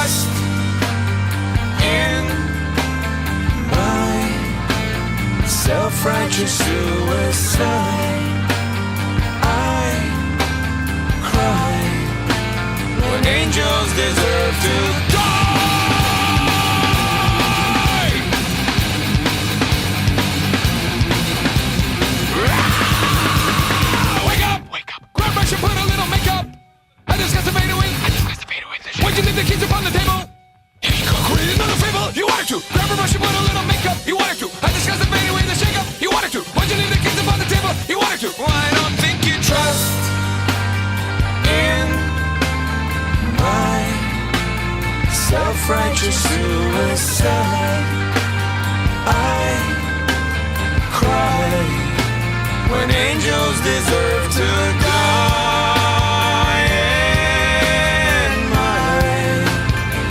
trust in my self-righteous suicide. I cry when angels deserve to die. Wake up! Wake up! Grab brush and put a little makeup. I discuss the fade away. Why'd you leave the keys upon the table? Here you go. Create another fable. You wanted to. Grab a brush and put a little makeup. You wanted to. I discuss the fade away, the shake up. You wanted to. Why'd you leave the keys upon the table? You wanted to. Well, I don't think you trust in my self-righteous suicide. I cry when angels deserve to die. In my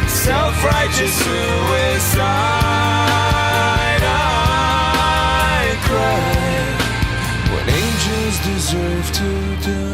self-righteous suicide, I cry when angels deserve to die.